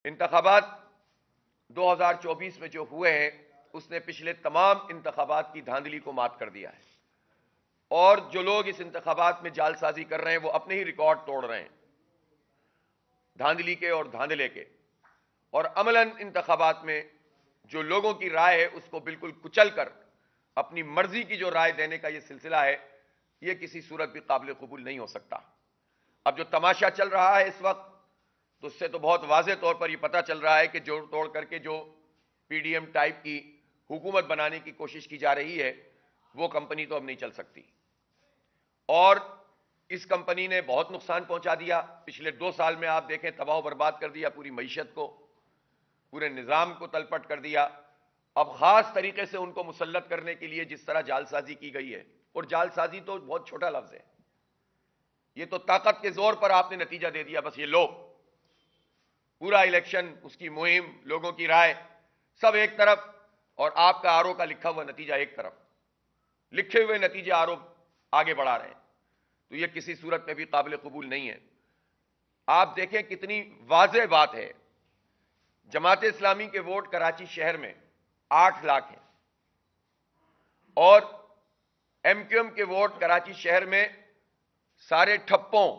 انتخابات 2024 میں جو ہوئے ہیں اس نے پچھلے تمام انتخابات کی دھاندلی کو مات کر دیا ہے، اور جو لوگ اس انتخابات میں جعل سازی کر رہے ہیں وہ اپنے ہی ریکارڈ توڑ رہے ہیں دھاندلی کے اور دھاندلے کے، اور عملاً انتخابات میں جو لوگوں کی رائے ہے اس کو بالکل کچل کر اپنی مرضی کی جو رائے دینے کا یہ سلسلہ ہے، یہ کسی صورت بھی قابل قبول نہیں ہو سکتا۔ اب جو تماشا چل رہا ہے اس وقت، تو اس سے تو بہت واضح طور پر یہ پتہ چل رہا ہے کہ جوڑ توڑ کر کے جو پی ڈی ایم ٹائپ کی حکومت بنانے کی کوشش کی جا رہی ہے وہ کمپنی تو اب نہیں چل سکتی، اور اس کمپنی نے بہت نقصان پہنچا دیا۔ پچھلے 2 سال میں آپ دیکھیں تباہ و برباد کر دیا پوری معیشت کو، پورے نظام کو تلپٹ کر دیا۔ اب خاص طریقے سے ان کو مسلط کرنے کے لیے جس طرح جعل سازی کی گئی ہے، اور جعل سازی تو بہت چھوٹا لفظ ہے، یہ تو طاقت کے زور پر آپ نے نتیجہ دے دیا، بس یہ لو، پورا الیکشن، اس کی مہم، لوگوں کی رائے سب ایک طرف، اور آپ کا آرو کا لکھا ہوا نتیجہ ایک طرف، لکھے ہوئے نتیجے آرو آگے بڑھا رہے ہیں، تو یہ کسی صورت میں بھی قابل قبول نہیں ہے۔ آپ دیکھیں کتنی واضح بات ہے، جماعت اسلامی کے ووٹ کراچی شہر میں 8 لاکھ ہیں، اور ایم کیو ایم کے ووٹ کراچی شہر میں سارے ٹھپوں،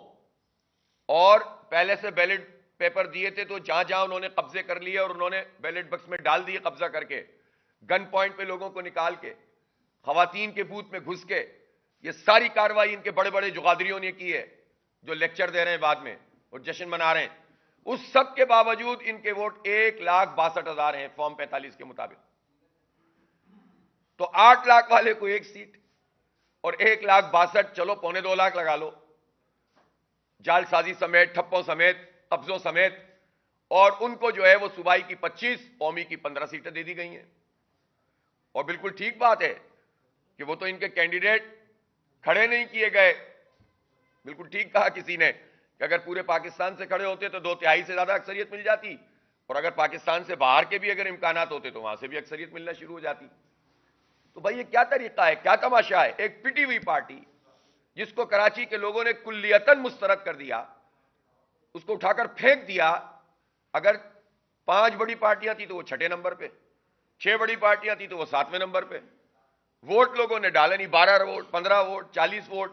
اور پہلے سے بیلٹ پیپر دیے تھے تو جہاں جہاں انہوں نے قبضے کر لیے اور انہوں نے بیلٹ بکس میں ڈال دیے قبضہ کر کے، گن پوائنٹ پہ لوگوں کو نکال کے، خواتین کے بوتھ میں گھس کے، یہ ساری کارروائی ان کے بڑے بڑے جغادریوں نے کی ہے جو لیکچر دے رہے ہیں بعد میں اور جشن منا رہے ہیں۔ اس سب کے باوجود ان کے ووٹ 1,62,000 ہیں فارم 45 کے مطابق، تو 8 لاکھ والے کو 1 سیٹ اور 1,62,000، چلو 1.25 لاکھ لگا لو، جعل سازی سمیت، ٹھپوں سمیت، قبضوں سمیت، اور ان کو جو ہے وہ صوبائی کی 25، قومی کی 15 سیٹیں دے دی گئی ہیں۔ اور بالکل ٹھیک بات ہے کہ وہ تو ان کے کینڈیڈیٹ کھڑے نہیں کیے گئے، بالکل ٹھیک کہا کسی نے کہ اگر پورے پاکستان سے کھڑے ہوتے تو 2/3 سے زیادہ اکثریت مل جاتی، اور اگر پاکستان سے باہر کے بھی اگر امکانات ہوتے تو وہاں سے بھی اکثریت ملنا شروع ہو جاتی۔ تو بھائی یہ کیا طریقہ ہے، کیا تماشا ہے؟ ایک پٹی ہوئی پارٹی جس کو کراچی کے لوگوں نے کلیتاً مسترد کر دیا، اس کو اٹھا کر پھینک دیا۔ اگر 5 بڑی پارٹیاں تھیں تو وہ 6 نمبر پہ، 6 بڑی پارٹیاں تھیں تو وہ 7ویں نمبر پہ، ووٹ لوگوں نے ڈالے نہیں، 12 ووٹ، 15 ووٹ، 40 ووٹ،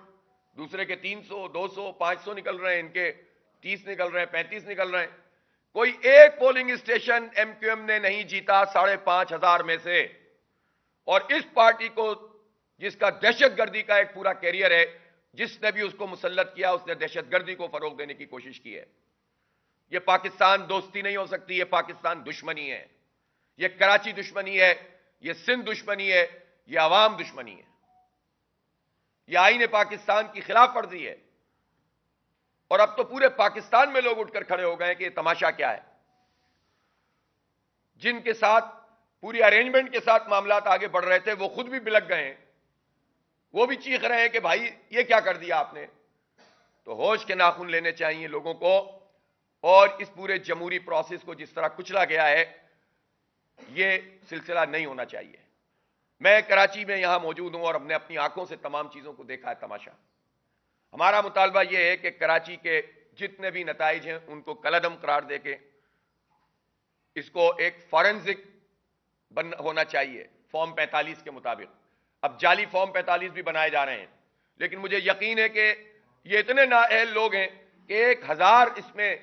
دوسرے کے 300، 200، 500 نکل رہے ہیں، ان کے 30 نکل رہے ہیں، 35 نکل رہے ہیں۔ کوئی ایک polling station M Q M نے نہیں جیتا 5,500 میں سے، اور اس پارٹی کو جس کا دہشت گردی کا ایک پورا کیریئر ہے، جس نے بھی اس کو مسلط کیا اس نے دہشت گردی کو فروغ دینے کی کوشش کی ہے۔ یہ پاکستان دوستی نہیں ہو سکتی، یہ پاکستان دشمنی ہے، یہ کراچی دشمنی ہے، یہ سندھ دشمنی ہے، یہ عوام دشمنی ہے، یہ آئین پاکستان کی خلاف ورزی ہے۔ اور اب تو پورے پاکستان میں لوگ اٹھ کر کھڑے ہو گئے کہ یہ تماشا کیا ہے۔ جن کے ساتھ پوری ارینجمنٹ کے ساتھ معاملات آگے بڑھ رہے تھے وہ خود بھی بلک گئے ہیں، وہ بھی چیخ رہے ہیں کہ بھائی یہ کیا کر دیا آپ نے۔ تو ہوش کے ناخن لینے چاہیے لوگوں کو، اور اس پورے جمہوری پروسیس کو جس طرح کچلا گیا ہے یہ سلسلہ نہیں ہونا چاہیے۔ میں کراچی میں یہاں موجود ہوں اور ہم نے اپنی آنکھوں سے تمام چیزوں کو دیکھا ہے تماشا۔ ہمارا مطالبہ یہ ہے کہ کراچی کے جتنے بھی نتائج ہیں ان کو کالعدم قرار دے کے اس کو ایک فورنزک ہونا چاہیے فارم 45 کے مطابق۔ اب جعلی فارم 45 بھی بنائے جا رہے ہیں، لیکن مجھے یقین ہے کہ یہ اتنے نااہل لوگ ہیں کہ 1,000 اس میں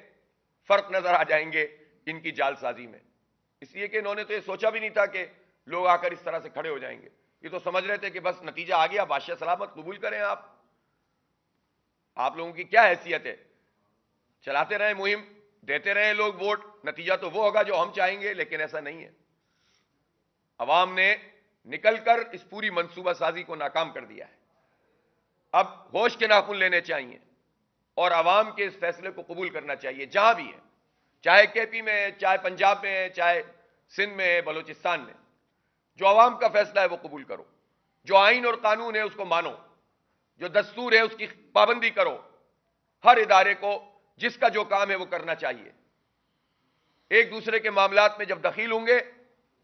فرق نظر آ جائیں گے ان کی جعل سازی میں، اس لیے کہ انہوں نے تو یہ سوچا بھی نہیں تھا کہ لوگ آ کر اس طرح سے کھڑے ہو جائیں گے۔ یہ تو سمجھ رہے تھے کہ بس نتیجہ آ گیا، بادشاہ سلامت، قبول کریں آپ لوگوں کی کیا حیثیت ہے، چلاتے رہیں مہم، دیتے رہیں لوگ ووٹ، نتیجہ تو وہ ہوگا جو ہم چاہیں گے، لیکن ایسا نہیں ہے۔ عوام نے نکل کر اس پوری منصوبہ سازی کو ناکام کر دیا ہے۔ اب ہوش کے ناخن لینے چاہیے اور عوام کے اس فیصلے کو قبول کرنا چاہیے، جہاں بھی ہے، چاہے کے پی میں ہے، چاہے پنجاب میں ہے، چاہے سندھ میں ہے، بلوچستان میں، جو عوام کا فیصلہ ہے وہ قبول کرو، جو آئین اور قانون ہے اس کو مانو، جو دستور ہے اس کی پابندی کرو۔ ہر ادارے کو جس کا جو کام ہے وہ کرنا چاہیے۔ ایک دوسرے کے معاملات میں جب دخیل ہوں گے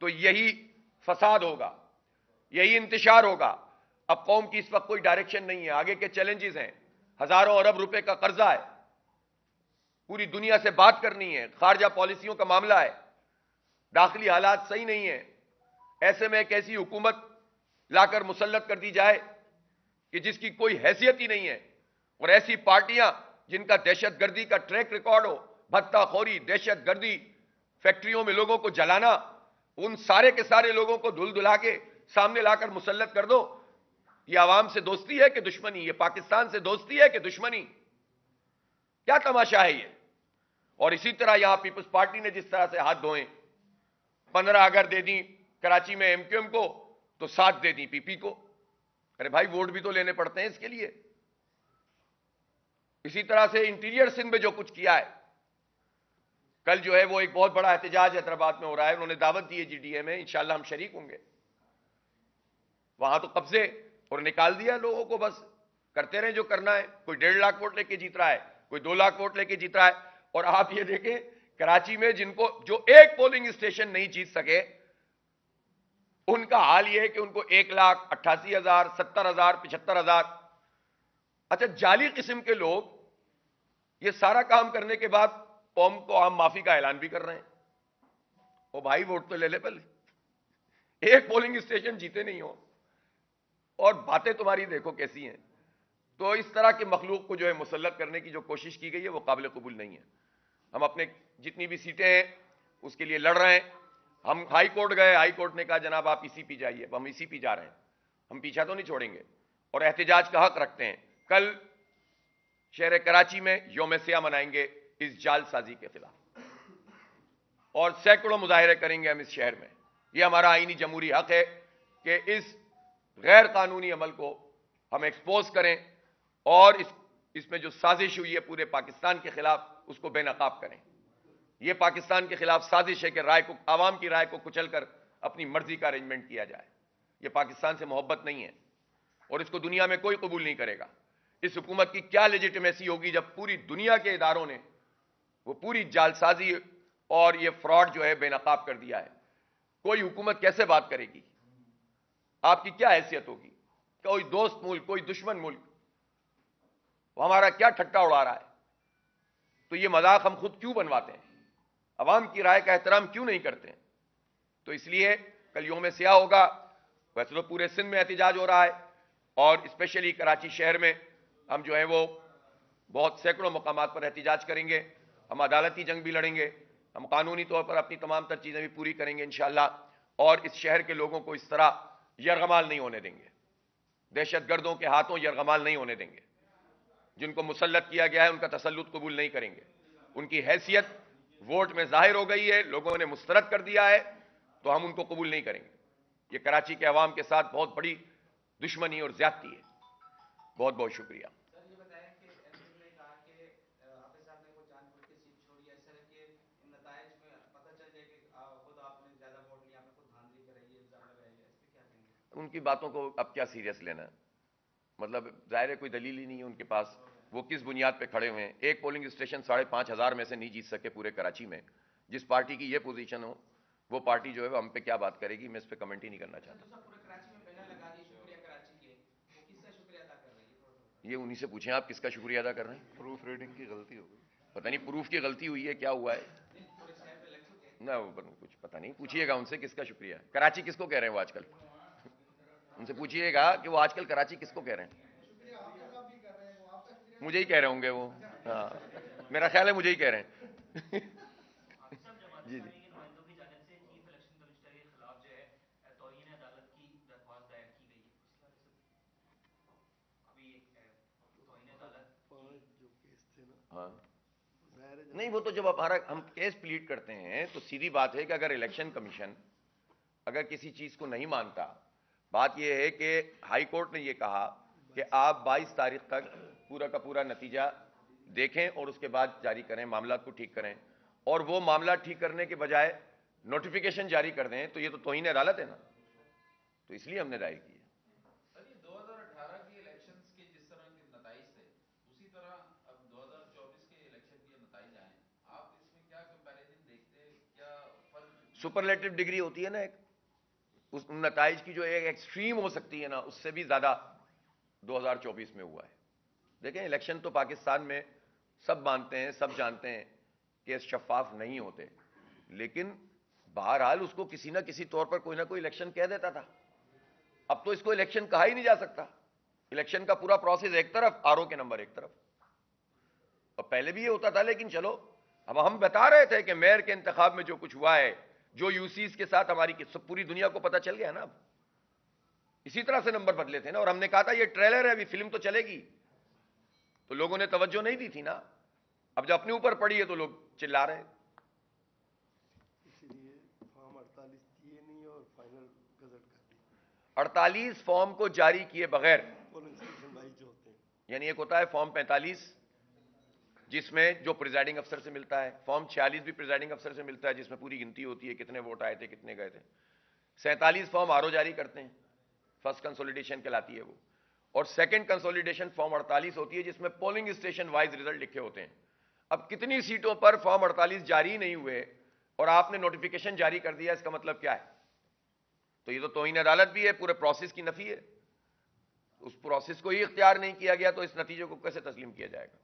تو یہی فساد ہوگا، یہی انتشار ہوگا۔ اب قوم کی اس وقت کوئی ڈائریکشن نہیں ہے، آگے کے چیلنجز ہیں، ہزاروں ارب روپے کا قرضہ ہے، پوری دنیا سے بات کرنی ہے، خارجہ پالیسیوں کا معاملہ ہے، داخلی حالات صحیح نہیں ہیں، ایسے میں ایک ایسی حکومت لا کر مسلط کر دی جائے کہ جس کی کوئی حیثیت ہی نہیں ہے، اور ایسی پارٹیاں جن کا دہشت گردی کا ٹریک ریکارڈ ہو، بھتہ خوری، دہشت گردی، فیکٹریوں میں لوگوں کو جلانا، ان سارے کے سارے لوگوں کو دھل دھلا کے سامنے لا کر مسلط کر دو. یہ عوام سے دوستی ہے کہ دشمنی؟ یہ پاکستان سے دوستی ہے کہ دشمنی؟ کیا تماشا ہے یہ؟ اور اسی طرح یہاں پیپلز پارٹی نے جس طرح سے ہاتھ دھوئے، 15 اگر دے دی کراچی میں ایم کیو ایم کو تو 7 دے دی پی پی کو. ارے بھائی ووٹ بھی تو لینے پڑتے ہیں اس کے لیے. اسی طرح سے انٹیریئر سندھ میں جو کچھ کیا ہے، کل جو ہے وہ ایک بہت بڑا احتجاج حیدرآباد میں ہو رہا ہے، انہوں نے دعوت دی ہے جی ڈی اے میں، انشاءاللہ ہم شریک ہوں گے. وہاں تو قبضے اور نکال دیا لوگوں کو، بس کرتے رہے جو کرنا ہے. کوئی 1.5 لاکھ ووٹ لے کے جیت رہا ہے، کوئی 2 لاکھ ووٹ لے کے جیت رہا ہے. اور آپ یہ دیکھیں کراچی میں جن کو جو ایک پولنگ اسٹیشن نہیں جیت سکے، ان کا حال یہ ہے کہ ان کو 1,88,000 70,000 75,000. اچھا جعلی قسم کے لوگ یہ سارا کام کرنے کے بعد قوم کو عام معافی کا اعلان بھی کر رہے ہیں. او بھائی ووٹ تو لے لے پہلے، ایک پولنگ اسٹیشن جیتے نہیں ہو اور باتیں تمہاری دیکھو کیسی ہیں. تو اس طرح کے مخلوق کو جو ہے مسلط کرنے کی جو کوشش کی گئی ہے وہ قابل قبول نہیں ہے. ہم اپنے جتنی بھی سیٹیں ہیں اس کے لیے لڑ رہے ہیں. ہم ہائی کورٹ گئے، ہائی کورٹ نے کہا جناب آپ اسی پی جائیے، ہم اسی پی جا رہے ہیں، ہم پیچھا تو نہیں چھوڑیں گے اور احتجاج کا حق رکھتے ہیں. کل شہر کراچی میں یوم سیاہ منائیں گے اس جال سازی کے خلاف، اور سینکڑوں مظاہرے کریں گے ہم اس شہر میں. یہ ہمارا آئینی جمہوری حق ہے کہ اس غیر قانونی عمل کو ہم ایکسپوز کریں اور اس میں جو سازش ہوئی ہے پورے پاکستان کے خلاف اس کو بے نقاب کریں. یہ پاکستان کے خلاف سازش ہے کہ عوام کی رائے کو کچل کر اپنی مرضی کا ارینجمنٹ کیا جائے. یہ پاکستان سے محبت نہیں ہے اور اس کو دنیا میں کوئی قبول نہیں کرے گا. اس حکومت کی کیا لیجیٹمیسی ہوگی جب پوری دنیا کے اداروں نے وہ پوری جالسازی اور یہ فراڈ جو ہے بے نقاب کر دیا ہے. کوئی حکومت کیسے بات کرے گی؟ آپ کی کیا حیثیت ہوگی؟ کوئی دوست ملک، کوئی دشمن ملک وہ ہمارا کیا ٹھٹا اڑا رہا ہے؟ تو یہ مذاق ہم خود کیوں بنواتے ہیں؟ عوام کی رائے کا احترام کیوں نہیں کرتے ہیں؟ تو اس لیے کل یوم سیاہ ہوگا. ویسے تو پورے سندھ میں احتجاج ہو رہا ہے اور اسپیشلی کراچی شہر میں ہم جو ہے وہ بہت سینکڑوں مقامات پر احتجاج کریں گے. ہم عدالتی جنگ بھی لڑیں گے، ہم قانونی طور پر اپنی تمام تر چیزیں بھی پوری کریں گے انشاءاللہ، اور اس شہر کے لوگوں کو اس طرح یرغمال نہیں ہونے دیں گے، دہشت گردوں کے ہاتھوں یرغمال نہیں ہونے دیں گے. جن کو مسلط کیا گیا ہے ان کا تسلط قبول نہیں کریں گے. ان کی حیثیت ووٹ میں ظاہر ہو گئی ہے، لوگوں نے مسترد کر دیا ہے، تو ہم ان کو قبول نہیں کریں گے. یہ کراچی کے عوام کے ساتھ بہت بڑی دشمنی اور زیادتی ہے. بہت بہت شکریہ. ان کی باتوں کو اب کیا سیریس لینا ہے؟ مطلب ظاہر ہے کوئی دلیل ہی نہیں ہے ان کے پاس. وہ کس بنیاد پہ کھڑے ہوئے ہیں؟ ایک پولنگ اسٹیشن 5,500 میں سے نہیں جیت سکے پورے کراچی میں. جس پارٹی کی یہ پوزیشن ہو وہ پارٹی جو ہے ہم پہ کیا بات کرے گی؟ میں اس پہ کمنٹ ہی نہیں کرنا چاہتا. یہ انہی سے پوچھیں آپ کس کا شکریہ ادا کر رہے ہیں. پروف ریڈنگ کی غلطی ہو گئی. پتہ نہیں پروف کی غلطی ہوئی ہے، کیا ہوا ہے نہ کچھ پتہ نہیں. پوچھیے گا ان سے کس کا شکریہ. کراچی کس کو کہہ رہے ہیں وہ آج کل؟ ان سے پوچھیے گا کہ وہ آج کل کراچی کس کو کہہ رہے ہیں. مجھے ہی کہہ رہے ہوں گے وہ. ہاں میرا خیال ہے مجھے ہی کہہ رہے ہیں. جی جی. ہاں نہیں وہ تو جب ہم کیس پلیٹ کرتے ہیں تو سیدھی بات ہے کہ اگر الیکشن کمیشن اگر کسی چیز کو نہیں مانتا، بات یہ ہے کہ ہائی کورٹ نے یہ کہا کہ آپ 22 تاریخ تک پورا کا پورا نتیجہ دیکھیں اور اس کے بعد جاری کریں، معاملات کو ٹھیک کریں، اور وہ معاملہ ٹھیک کرنے کے بجائے نوٹیفیکیشن جاری کر دیں تو یہ تو توہین عدالت ہے نا. تو اس لیے ہم نے دائر کی ہے. 2018 کے الیکشنز کے جس طرح کے نتائج تھے اسی طرح اب 2024 کے الیکشن کے نتائج آئے ہیں، آپ اس میں کیا کمپیریزن دیکھتے ہیں؟ کیا فرق؟ سپرلیٹو ڈگری ہوتی ہے نا ایک، اس نتائج کی جو ایک ایکسٹریم ہو سکتی ہے نا، اس سے بھی زیادہ 2024 میں ہوا ہے. دیکھیں الیکشن تو پاکستان میں سب مانتے ہیں، سب جانتے ہیں کہ شفاف نہیں ہوتے، لیکن بہرحال اس کو کسی نہ کسی طور پر کوئی نہ کوئی الیکشن کہہ دیتا تھا. اب تو اس کو الیکشن کہا ہی نہیں جا سکتا. الیکشن کا پورا پروسیس ایک طرف، آر او کے نمبر ایک طرف. اور پہلے بھی یہ ہوتا تھا، لیکن چلو اب ہم بتا رہے تھے کہ میئر کے انتخاب میں جو کچھ ہوا ہے، جو یو سیز کے ساتھ ہماری پوری دنیا کو پتہ چل گیا نا. اب اسی طرح سے نمبر بدلے تھے نا، اور ہم نے کہا تھا یہ ٹریلر ہے، ابھی فلم تو چلے گی. تو لوگوں نے توجہ نہیں دی تھی نا. اب جب اپنے اوپر پڑی ہے تو لوگ چلا رہے ہیں. اسی لیے فارم 48 دیے نہیں اور فائنل گزٹ کر دی. 48 فارم کو جاری کیے بغیر، پولنگ اسٹیشن وائز جو ہوتے ہیں، یعنی ایک ہوتا ہے فارم 45 جس میں جو پریزائڈنگ افسر سے ملتا ہے، فارم 46 بھی پریزائڈنگ افسر سے ملتا ہے جس میں پوری گنتی ہوتی ہے کتنے ووٹ آئے تھے کتنے گئے تھے. 47 فارم آر او جاری کرتے ہیں، فرسٹ کنسولیڈیشن کہلاتی ہے وہ. اور سیکنڈ کنسولیڈیشن فارم 48 ہوتی ہے جس میں پولنگ اسٹیشن وائز ریزلٹ لکھے ہوتے ہیں. اب کتنی سیٹوں پر فارم 48 جاری نہیں ہوئے اور آپ نے نوٹیفیکیشن جاری کر دیا، اس کا مطلب کیا ہے؟ تو یہ تو توہین عدالت بھی ہے، پورے پروسیس کی نفی ہے. اس پروسیس کو ہی اختیار نہیں کیا گیا تو اس نتیجے کو کیسے تسلیم کیا جائے گا؟